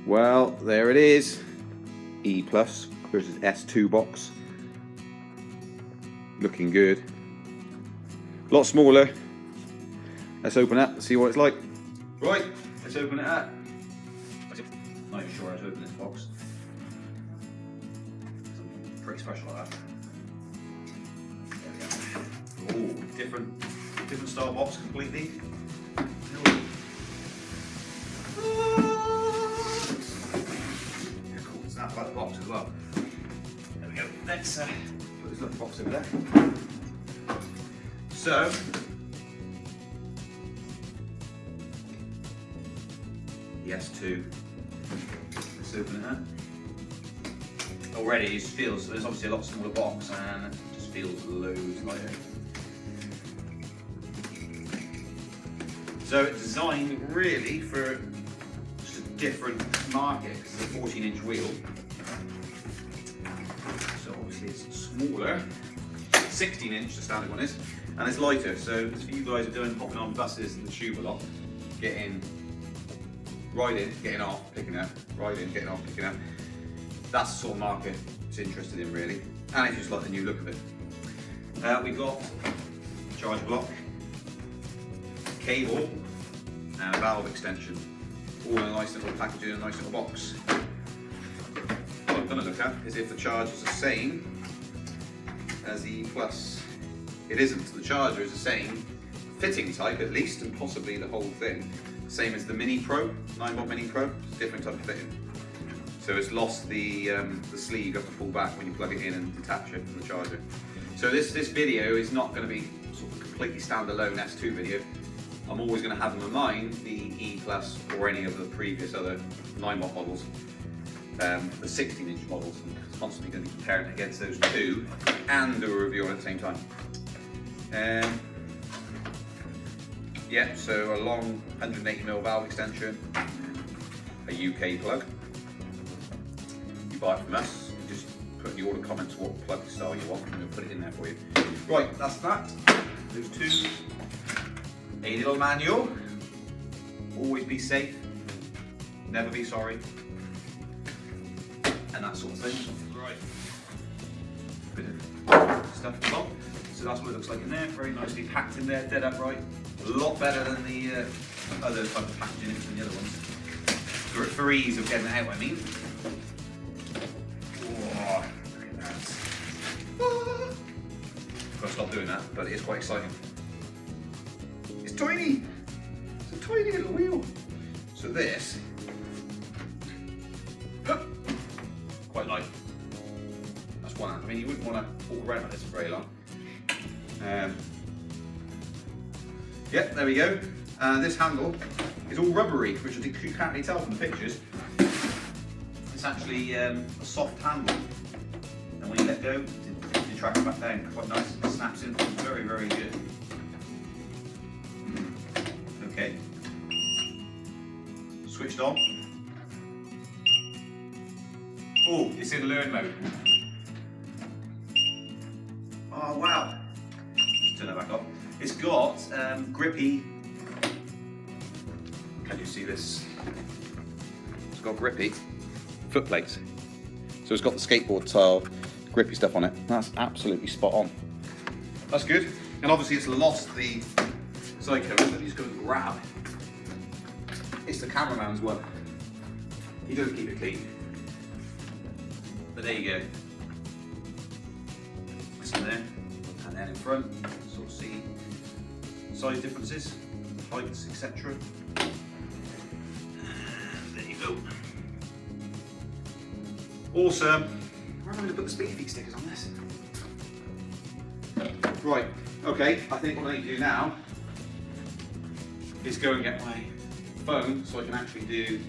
Well, there it is. E Plus versus S2 box. Looking good. A lot smaller. Let's open it up and see what it's like. Right, let's open it up. I'm not even sure how to open this box. Something pretty special like that. There we go. Oh, different style box completely. Cool, snap about the box as well. There we go. Let's put this little box over there. So, the S2. Let's open it up. Already it just feels, there's obviously a lot smaller box and it just feels loads lighter. So it's designed really for just a different market because it's a 14-inch wheel. So obviously it's smaller. 16-inch the standard one is, and it's lighter. So it's for you guys who are hopping on buses and the tube a lot, riding, getting off, picking up, riding, getting off, picking up. That's the sort of market it's interested in really, and if you just like the new look of it. We've got a charge block, cable, and a valve extension, all in a nice little package in a nice little box. What I'm going to look at is if the charge is the same as the E Plus. It isn't. The charger is the same fitting type at least, and possibly the whole thing. Same as the Mini Pro, Ninebot Mini Pro, it's a different type of fitting. So it's lost the sleeve you have to pull back when you plug it in and detach it from the charger. So this video is not going to be sort of completely standalone S2 video. I'm always going to have in my mind the E Plus or any of the previous other Ninebot models, the 16-inch models. I'm constantly going to be comparing it against those two and do a review on it at the same time. Yeah, so a long 180mm valve extension, a UK plug. You buy it from us, you just put in the order comments what plug style you want and we'll put it in there for you. Right, that's that. Those two. A little manual. Always be safe, never be sorry, and that sort of thing. Right. Bit of stuff at the top. So that's what it looks like in there, very nicely packed in there, dead upright. A lot better than the other type of packaging than the other ones. For ease of getting it out, I mean. Oh, look at that. I've got to stop doing that, but it is quite exciting. It's tiny! It's a tiny little wheel. So this, quite light. That's one hand. I mean, you wouldn't want to walk around like this for very long. Yep, there we go. This handle is all rubbery, which I think you can't really tell from the pictures. It's actually a soft handle, and when you let go, you track it back down. Quite nice. It snaps in. Very, very good. Okay. Switched on. Oh, it's in learn mode. Oh wow. Turn that back off. It's got grippy. Can you see this? It's got grippy foot plates. So it's got the skateboard style grippy stuff on it. That's absolutely spot on. That's good. And obviously it's lost the side cover that he's going to grab. It's the cameraman's one. He doesn't keep it clean. But there you go. It's in there. And then in front, sort of see size differences, heights, etc. And there you go. Awesome. Where am I going to put the speed feed stickers on this? Right, okay, I think what I need to do now is go and get my phone so I can actually do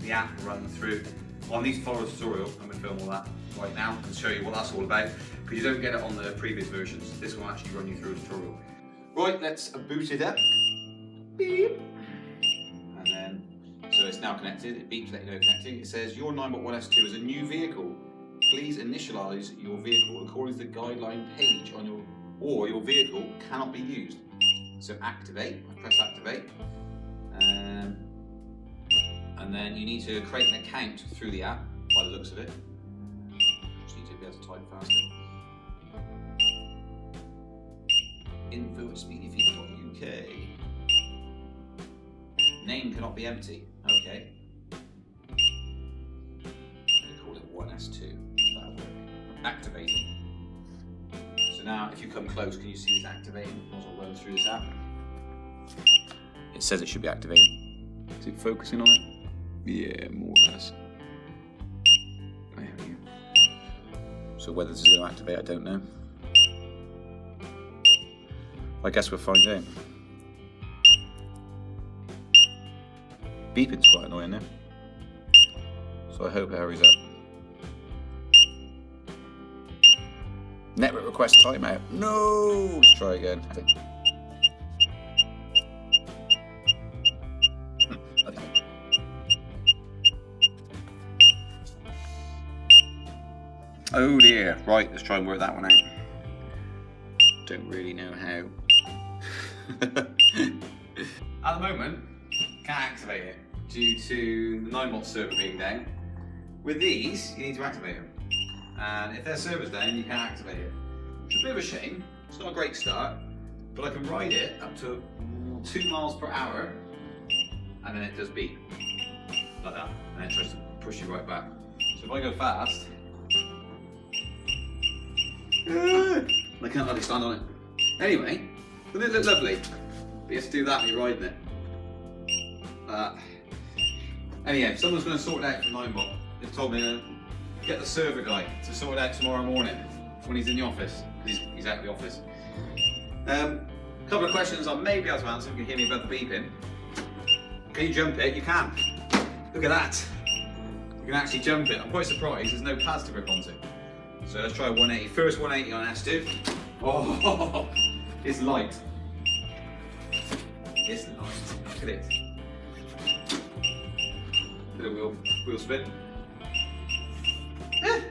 the app run through. On these follow tutorial, I'm going to film all that right now and show you what that's all about, because you don't get it on the previous versions. This will actually run you through a tutorial. Right, let's boot it up. Beep. And then, so it's now connected. It beeps, let you know connecting. It says your Ninebot 1S2 is a new vehicle. Please initialize your vehicle according to the guideline page on your, or your vehicle cannot be used. So activate. I press activate. And then you need to create an account through the app, by the looks of it. Just need to be able to type faster. info@speedyfeet.uk. Name cannot be empty. Okay. They call it 1S2. Activating. So now, if you come close, can you see it's activating as I run through this app? It says it should be activating. Is it focusing on it? Yeah, more or less. There we go. So whether this is going to activate, I don't know. I guess we'll find out. Beeping's quite annoying now. So I hope it hurries up. Network request timeout. No! Let's try again. Oh dear. Right, let's try and work that one out. Don't really know how. At the moment, can't activate it due to the Ninebot server being down. With these, you need to activate them. And if their server's down, you can't activate it. It's a bit of a shame. It's not a great start, but I can ride it up to 2 miles per hour, and then it does beep. Like that. And it tries to push you right back. So if I go fast, I can't hardly stand on it. Anyway, doesn't it look lovely? But you have to do that when you're riding it. Anyhow, someone's going to sort it out for Ninebot. They've told me to get the server guy to sort it out tomorrow morning when he's in the office, because he's out of the office. A couple of questions I may be able to answer if you can hear me above the beeping. Can you jump it? You can. Look at that. You can actually jump it. I'm quite surprised there's no pads to grip onto. So let's try 180. First 180 on S2. Oh, it's light. It's light. Look at it. Little wheel spin. There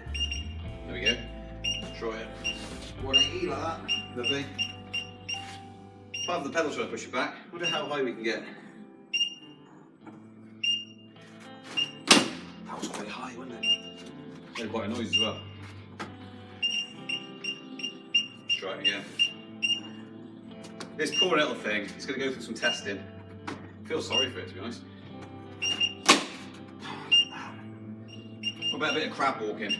we go. Try it. 180 like that. Lovely. Part of the pedal trying to push it back. Wonder how high we can get. That was quite high, wasn't it? Made quite a noise as well. Let's try it again. This poor little thing, it's going to go through some testing. I feel sorry for it, to be honest. What about a bit of crab walking?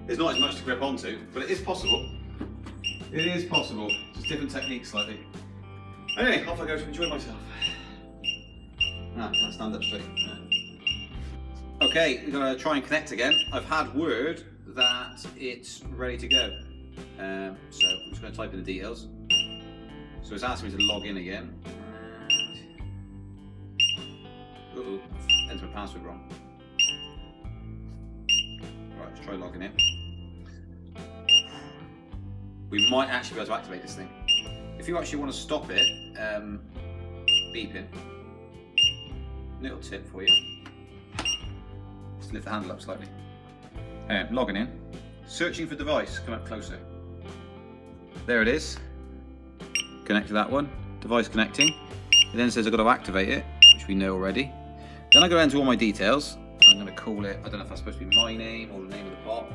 There's not as much to grip onto, but it is possible. It is possible. Just different techniques slightly. Anyway, off I go to enjoy myself. Can't stand up straight. Okay, we're going to try and connect again. I've had word that it's ready to go. So I'm just going to type in the details. So it's asking me to log in again. Uh-oh, entered my password wrong. Right, let's try logging in. We might actually be able to activate this thing. If you actually want to stop it beeping, little tip for you. Just lift the handle up slightly. Logging in. Searching for device, come up closer. There it is. Connect to that one. Device connecting. It then says I've got to activate it, which we know already. Then I go into all my details. I'm going to call it, I don't know if that's supposed to be my name or the name of the pot.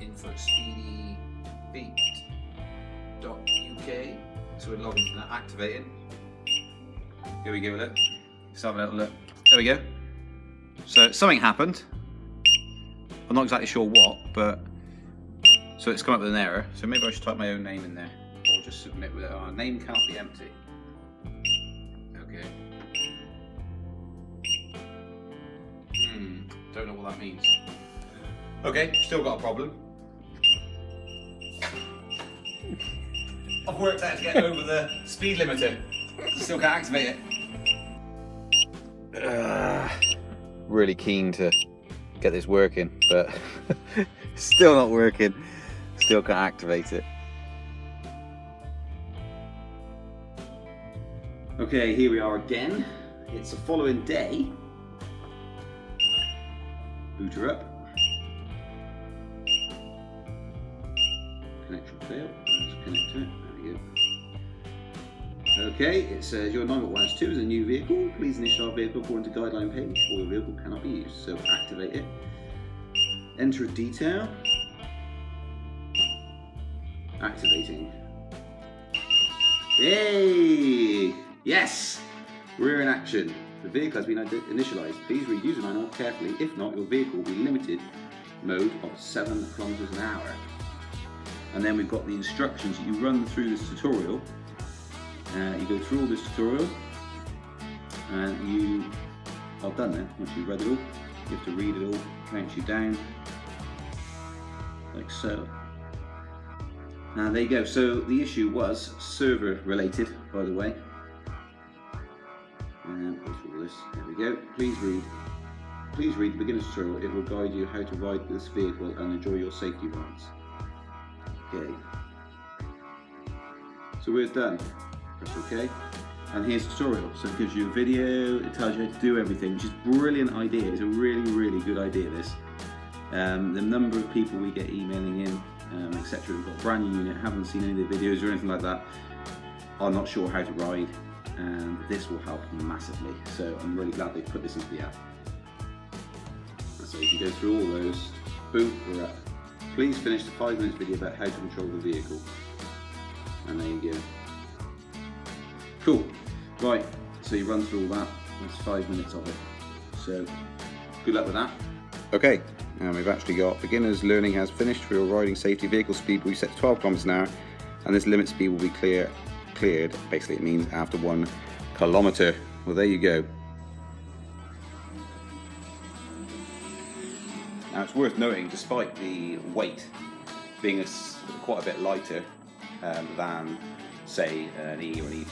info@speedyfeet.uk. So we're logging into that, activating. Here we go with it. Let's have a little look. There we go. So something happened. I'm not exactly sure what, but so it's come up with an error. So maybe I should type my own name in there, or just submit with it. Our name can't be empty. Okay. Don't know what that means. Okay, still got a problem. I've worked out to get over the speed limiter. Still can't activate it. Really keen to get this working, but still not working. Still can't activate it. Okay, here we are again. It's the following day. Boot her up. Connect fail. Let's connect to it. There we go. Okay, it says your Ninebot 1S2 is a new vehicle. Please initialize vehicle according to guideline page, or your vehicle cannot be used. So activate it. Enter a detail. Activating. Yay! Yes! We're in action. The vehicle has been initialized. Please read user manual carefully. If not, your vehicle will be limited mode of 7 kilometers an hour. And then we've got the instructions that you run through this tutorial. You go through all this tutorial, and you are done then. Once you've read it all, you have to read it all, counts you down, like so. And there you go. So the issue was server related, by the way. And go through all this. There we go. Please read the beginner's tutorial. It will guide you how to ride this vehicle and enjoy your safety rides. Okay. So we're done. Press OK. And here's the tutorial. So it gives you a video, it tells you how to do everything, which is a brilliant idea. It's a really, really good idea, this. The number of people we get emailing in, etc. We've got a brand new unit, haven't seen any of the videos or anything like that, are not sure how to ride, and this will help massively. So I'm really glad they put this into the app. So you can go through all those. Boom, we're up. Please finish the 5 minutes video about how to control the vehicle. And there you go. Cool. Right, so you run through all that. That's 5 minutes of it. So good luck with that. Okay, and we've actually got beginners learning has finished for your riding safety. Vehicle speed will be set to 12 kilometers an hour, and this limit speed will be cleared. Basically, it means after 1 kilometer. Well, there you go. Now it's worth noting, despite the weight being quite a bit lighter than, say, an E or an E+,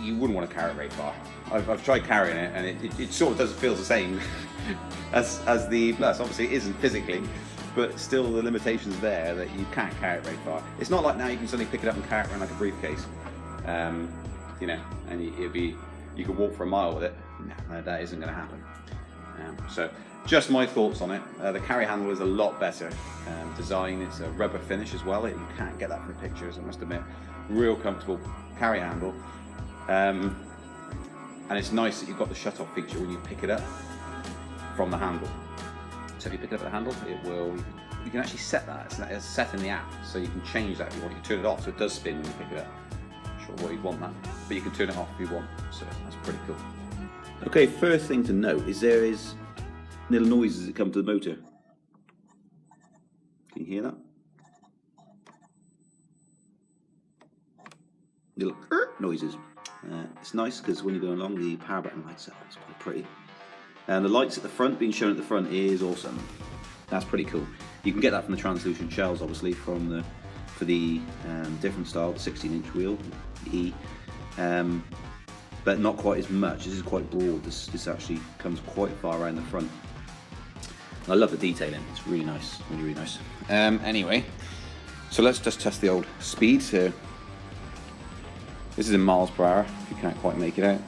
you wouldn't want to carry it very far. I've tried carrying it, and it sort of doesn't feel the same as the Plus. Obviously, it isn't physically, but still the limitations there that you can't carry it very far. It's not like now you can suddenly pick it up and carry it around like a briefcase, you know, and you could walk for a mile with it. No, that isn't going to happen. So just my thoughts on it. The carry handle is a lot better design. It's a rubber finish as well. You can't get that from the pictures, I must admit. Real comfortable carry handle. And it's nice that you've got the shut-off feature when you pick it up from the handle. So if you pick it up at the handle, you can actually set that. It's set in the app, so you can change that if you want. You can turn it off so it does spin when you pick it up. Not sure why you'd want that, but you can turn it off if you want, so that's pretty cool. Okay, first thing to note is there is little noises that come to the motor. Can you hear that? Little noises. It's nice because when you're going along, the power button lights up. It's quite pretty. And the lights at the front, being shown at the front, is awesome. That's pretty cool. You can get that from the translucent shells, obviously, for the different style, the 16-inch wheel, the E. But not quite as much. This is quite broad. This actually comes quite far around the front. And I love the detailing. It's really nice. Really, really nice. Anyway, so let's just test the old speed. So this is in miles per hour, if you can't quite make it out.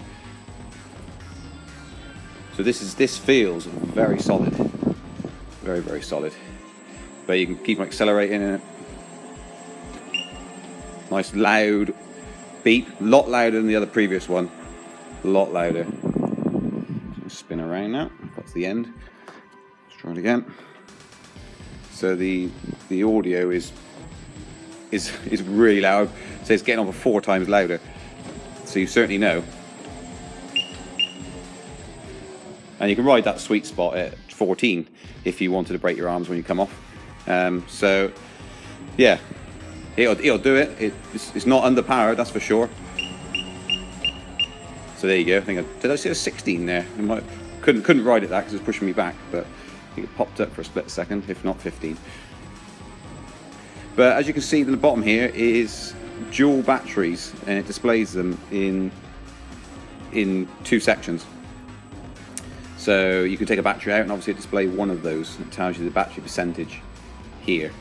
So this feels very solid. Very, very solid. But you can keep on accelerating in it. Nice loud beep. A lot louder than the other previous one. A lot louder. Spin around now. That's the end. Let's try it again. So the audio is really loud. So it's getting on for 4 times louder. So you certainly know. And you can ride that sweet spot at 14 if you wanted to break your arms when you come off. So yeah, it'll do it. It's not underpowered, that's for sure. So there you go. I think did I see a 16 there? Couldn't ride it that because it was pushing me back, but I think it popped up for a split second, if not 15. But as you can see in the bottom here is dual batteries, and it displays them in 2 sections. So you can take a battery out and obviously display one of those. It tells you the battery percentage here.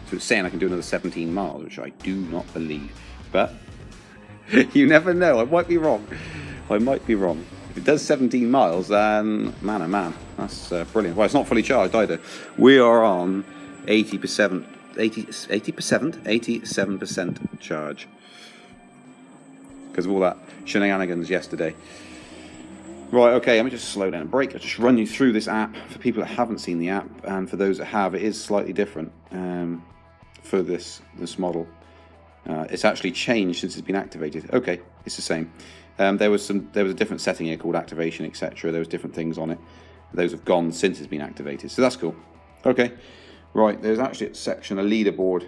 So it's saying I can do another 17 miles, which I do not believe. But you never know, I might be wrong. I might be wrong. If it does 17 miles, then man oh man, That's brilliant. Well, it's not fully charged either. We are on 87% charge because of all that shenanigans yesterday. Right, okay, let me just slow down and brake. I'll just run you through this app for people that haven't seen the app, and for those that have, it is slightly different for this model. It's actually changed since it's been activated. Okay, it's the same. There was a different setting here called activation, etc. There was different things on it. Those have gone since it's been activated, so that's cool. Okay, right, there's actually a section, a leaderboard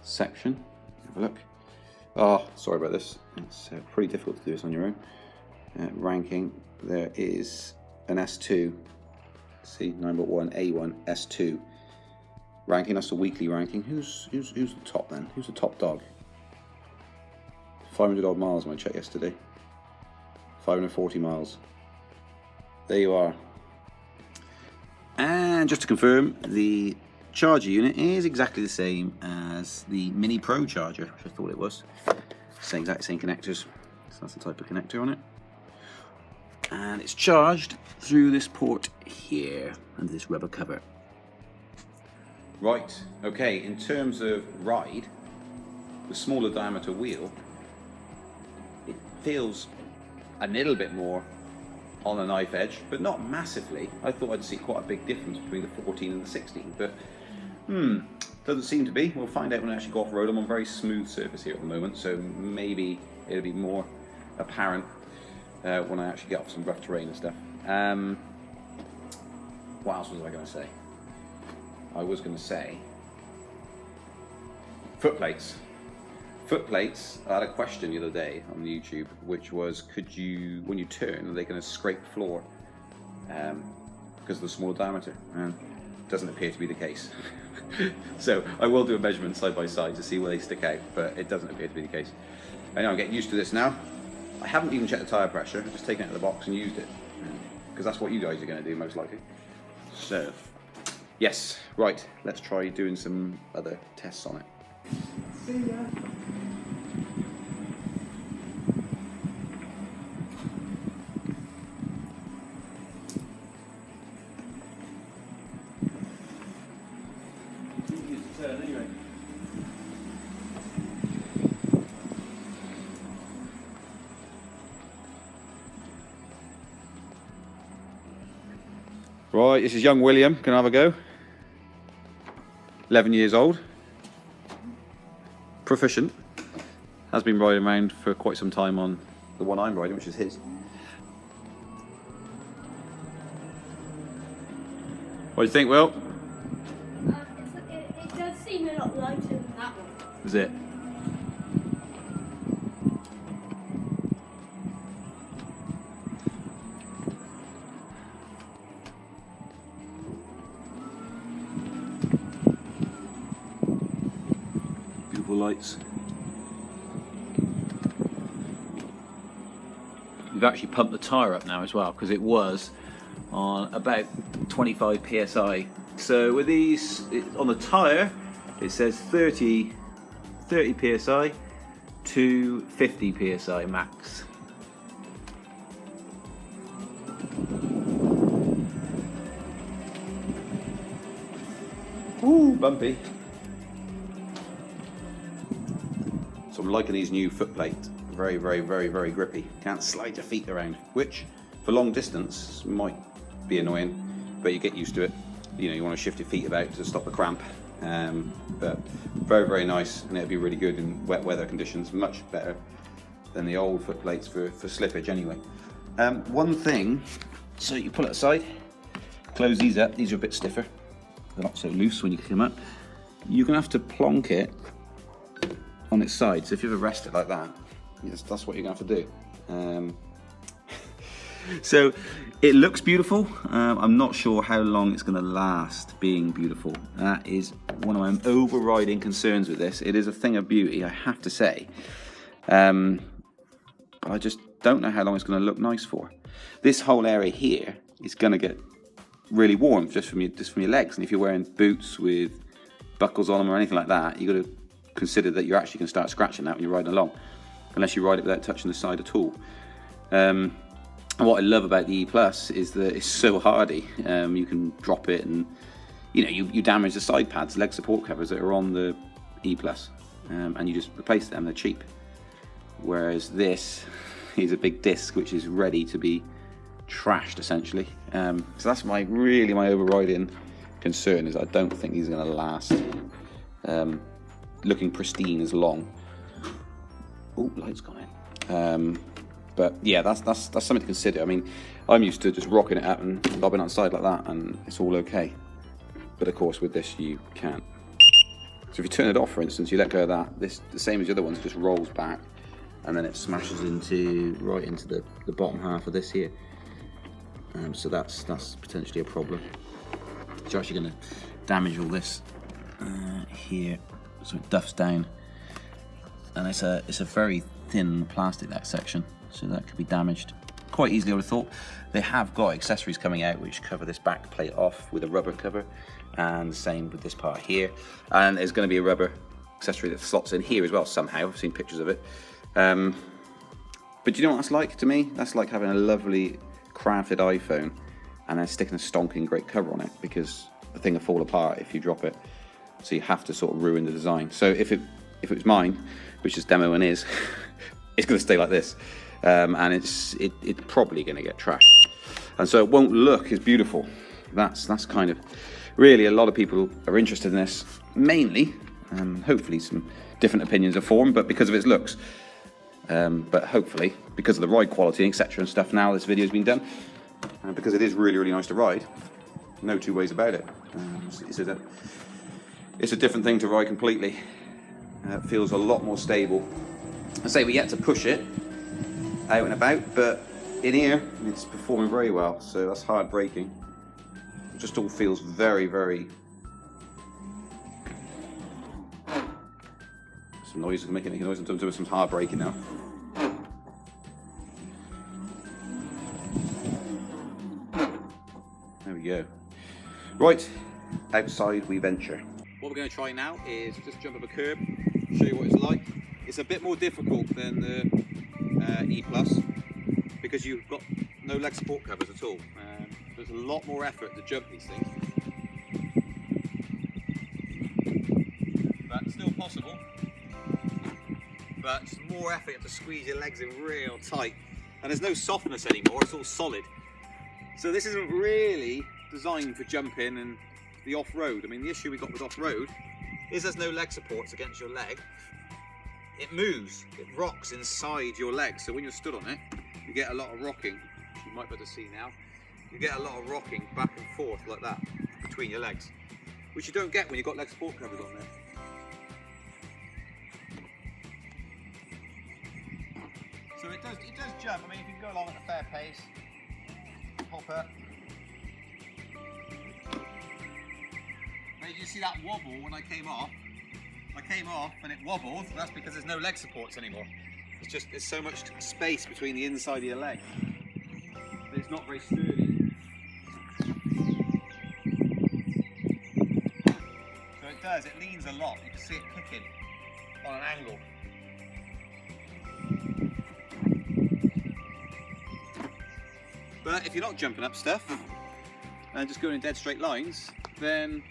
section. Have a look. Oh, sorry about this. It's pretty difficult to do this on your own. Ranking, there is an S2. See, Ninebot 1, A1, S2. Ranking, that's the weekly ranking. Who's the top then? Who's the top dog? 500 odd miles when I checked yesterday. 540 miles. There you are. And just to confirm, the charger unit is exactly the same as the Mini Pro charger, which I thought it was. Exact same connectors. So that's the type of connector on it. And it's charged through this port here under this rubber cover. Right, okay, in terms of ride, the smaller diameter wheel, it feels a little bit more on the knife edge, but not massively. I thought I'd see quite a big difference between the 14 and the 16, but doesn't seem to be. We'll find out when I actually go off-road. I'm on very smooth surface here at the moment, so maybe it'll be more apparent when I actually get off some rough terrain and stuff. What else was I going to say? I was going to say foot plates. Foot plates, I had a question the other day on YouTube, which was, could you, when you turn, are they going to scrape the floor because of the smaller diameter? And it doesn't appear to be the case. So I will do a measurement side by side to see where they stick out, but it doesn't appear to be the case. I know I'm getting used to this now. I haven't even checked the tyre pressure, I've just taken it out of the box and used it, because that's what you guys are going to do most likely. So, yes, right, let's try doing some other tests on it. See ya. Right, this is young William, can I have a go? 11 years old. Proficient. Has been riding around for quite some time on the one I'm riding, which is his. What do you think, Will? It does seem a lot lighter than that one. Is it? Lights. We've actually pumped the tyre up now as well, because it was on about 25 psi. So with these on the tyre, it says 30 psi to 50 psi max. Ooh, bumpy. So I'm liking these new foot plates. Very, very, very, very grippy. Can't slide your feet around, which for long distance might be annoying, but you get used to it. You know, you want to shift your feet about to stop a cramp. But very, very nice, and it'll be really good in wet weather conditions. Much better than the old foot plates for slippage anyway. One thing, so you pull it aside, close these up. These are a bit stiffer. They're not so loose when you kick them up. You're gonna have to plonk it on its side. So if you ever rest it like that, yes, that's what you're gonna have to do. So it looks beautiful. I'm not sure how long it's gonna last being beautiful. That is one of my overriding concerns with this. It is a thing of beauty, I have to say. But I just don't know how long it's gonna look nice for. This whole area here is gonna get really warm just from your legs. And if you're wearing boots with buckles on them or anything like that, you got to consider that you're actually going to start scratching that when you're riding along, unless you ride it without touching the side at all. And what I love about the E Plus is that it's so hardy. You can drop it, and you damage the side pads, leg support covers that are on the E Plus, and you just replace them. They're cheap. Whereas this is a big disc which is ready to be trashed essentially. So that's my overriding concern, is I don't think these are going to last looking pristine as long. Oh, light's gone in. But yeah, that's something to consider. I mean, I'm used to just rocking it up and lobbing on the side like that, and it's all okay. But of course, with this, you can't. So if you turn it off, for instance, you let go of that, this, the same as the other ones, just rolls back, and then it smashes right into the bottom half of this here. So that's potentially a problem. It's actually going to damage all this here, so it duffs down. And it's a very thin plastic, that section, so that could be damaged quite easily, I would have thought. They have got accessories coming out which cover this back plate off with a rubber cover, and the same with this part here. And there's going to be a rubber accessory that slots in here as well somehow. I've seen pictures of it. But do you know what that's like to me? That's like having a lovely crafted iPhone and then sticking a stonking great cover on it, because the thing will fall apart if you drop it. So you have to sort of ruin the design. So if it was mine, which is demo and is, it's going to stay like this, and it's probably going to get trashed, and so it won't look as beautiful. That's kind of really, a lot of people are interested in this, mainly, hopefully some different opinions are formed, but because of its looks, but hopefully because of the ride quality, etc. and stuff. Now this video's been done, because it is really nice to ride. No two ways about it. It's a different thing to ride completely. It feels a lot more stable. I say we yet to push it out and about, but in here it's performing very well, so that's hard braking. It just all feels very some noise is making noise. I'm doing some hard braking now. There we go. Right, outside we venture. What we're going to try now is just jump up a curb, show you what it's like. It's a bit more difficult than the E Plus, because you've got no leg support covers at all. There's a lot more effort to jump these things, but still possible. But it's more effort, you have to squeeze your legs in real tight, and there's no softness anymore, it's all solid. So this isn't really designed for jumping and the off-road. I mean, the issue we got with off-road is there's no leg supports against your leg. It moves, it rocks inside your leg, so when you're stood on it, you get a lot of rocking, which you might be able to see now. You get a lot of rocking back and forth like that between your legs, which you don't get when you've got leg support covers on there. So it does jump. I mean, if you go along at a fair pace, hop up. You see that wobble when I came off? I came off and it wobbled. That's because there's no leg supports anymore. There's so much space between the inside of your leg. But it's not very sturdy. So it does, it leans a lot. You can see it kicking on an angle. But if you're not jumping up stuff and just going in dead straight lines, then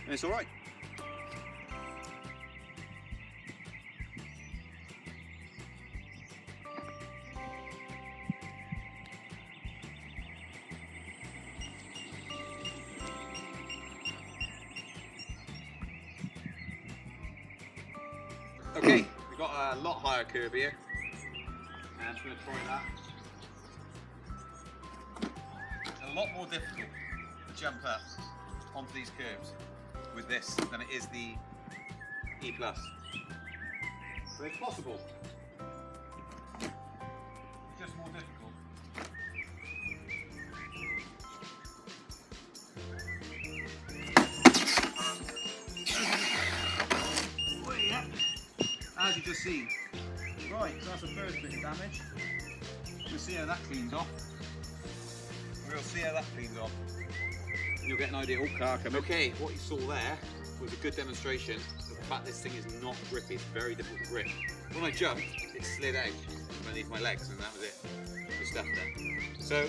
it's all right. Okay, we've got a lot higher curb here, and I'm just going to try that. It's a lot more difficult to jump up onto these curbs with this than it is the E Plus. But it's possible. It's just more difficult. As you just seen. Right, so that's the first bit of damage. We'll see how that cleans off. We'll see how that cleans off. and you'll get an idea. Oh, car coming. Okay, what you saw there was a good demonstration of the fact this thing is not grippy. It's very difficult to grip. When I jumped, it slid out underneath my legs, and that was it. Just stuff there. So,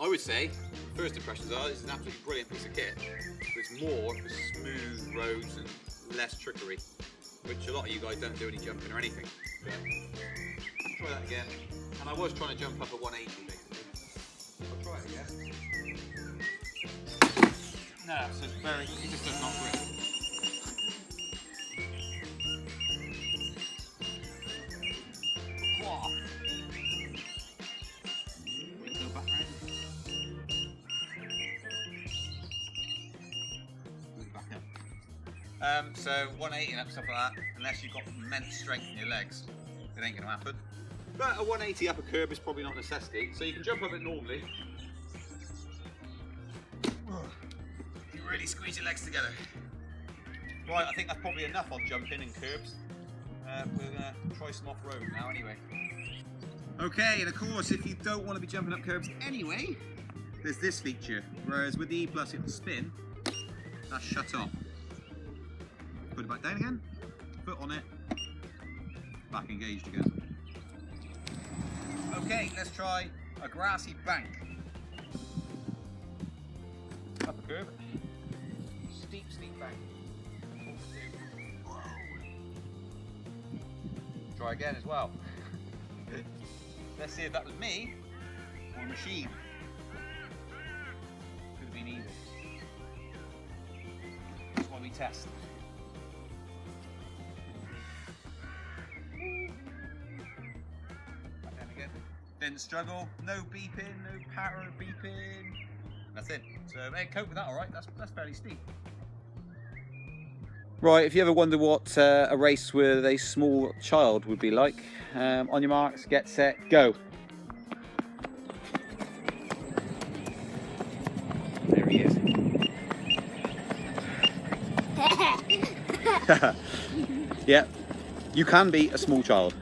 I would say, first impressions are, this is an absolutely brilliant piece of kit. But it's more for smooth roads and less trickery, which a lot of you guys don't do any jumping or anything. But try that again. And I was trying to jump up at 180 basically. I'll try it again. No, so it's very, it just does not grip. Whoa. Go back round. Move back up. So 180 and up, stuff like that, unless you've got immense strength in your legs, it ain't going to happen. But a 180 up a curb is probably not a necessity, so you can jump up it normally. You really squeeze your legs together. Right, I think that's probably enough on jumping and curbs. We're going to try some off-road now anyway. Okay, and of course, if you don't want to be jumping up curbs anyway, there's this feature. Whereas with the E+, it'll spin, that's shut off. Put it back down again, foot on it, back engaged again. Okay, let's try a grassy bank. Up a curb. Steep, steep bank. Whoa. Try again as well. Let's see if that was me or a machine. Could have been either. That's why we test. Didn't struggle, no beeping, no power beeping, nothing. So cope with that all right, that's fairly steep. Right, if you ever wonder what a race with a small child would be like, on your marks, get set, go. There he is. Yeah, you can be a small child.